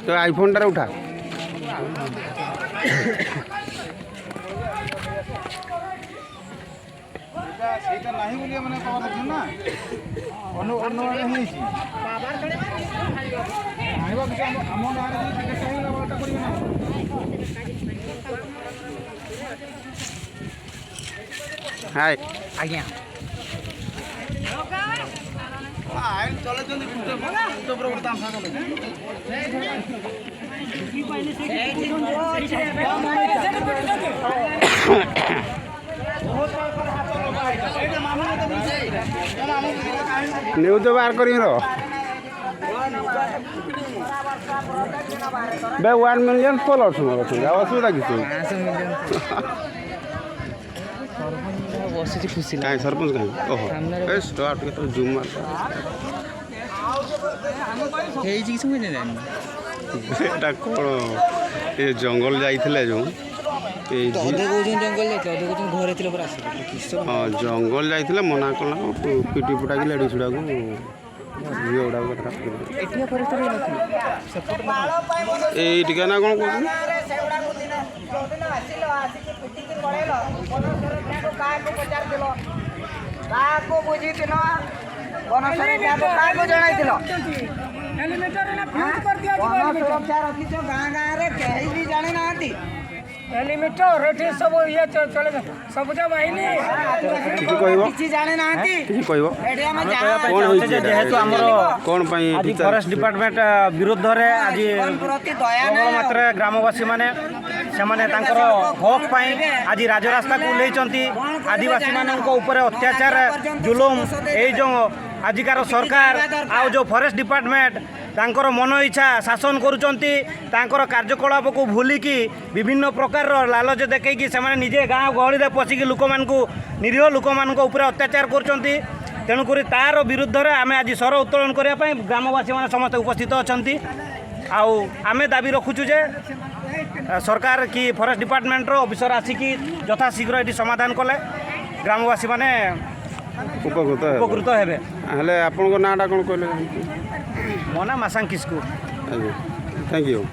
तो आईफोन टारे उठा ସେଇଟା ନାହିଁ ବୋଲି ମାନେ କବା ଦେଖୁନ ନା ଅନ୍ୟ ହେଇଛି ଆଣିବା କିଛି ଆମ ଗାଁରେ ଯଦି ଟିକେଟ୍ ହେଇଗଲା ବଳଟା କରିବେ ନା ହାଏ ଆଜ୍ଞା ଆଇନ ଚଲେଇଛନ୍ତି ଗୋଟେ ଦାମ ସାଙ୍ଗରେ न्यूज बाहर कर बे 1 मिलियन फॉलोअर्स मोर असुविधा किसी बस खुशी कहीं सरपंच कहीं ओहो स्टार्ट के जूम मार एटा कौन ये जंगल जाइथिले जो हाँ जंगल जाइथिले मना कला पिटी पुटा कि लेडी छुड़ा को झील गुड़ा ना कौन एलिमिटर एठी सब ये चले सब बाहिनी किछि जाने नांती किछि कहबो एठी हम कोन होई जे जेहेतु हमर कोन पई आज फॉरेस्ट डिपार्टमेंट विरुद्ध रे आज मात्र ग्रामवासी माने सेमाने तांकर हक पई आज राजरास्ता को लेचंती आदिवासी माननको ऊपर अत्याचार जुलुम ए जो आजिकार सरकार आ जो फॉरेस्ट डिपार्टमेंट तांकर मन इच्छा शासन करुचंती तांकर कार्यकलाप को भूलिकी विभिन्न प्रकार लालच देखैकी से निजे गाँव गहली पशिकी लोक निरीह लोक ऊपर अत्याचार करुचंती तेणुकरी तार विरुद्ध रे आमे आज स्वर उत्तोलन करने ग्रामवासी मैंने समस्त उपस्थित अच्छा आमे दाबी रखुचु जे सरकार कि फॉरेस्ट डिपार्टमेंट ऑफिसर आसिकी यथाशीघ्र ये समाधान कले ग्रामवासी मैंने उपकृत हेबे। हेले आपन नाटा कौन कहले मो ना मासांग किस्कू थैंक यू।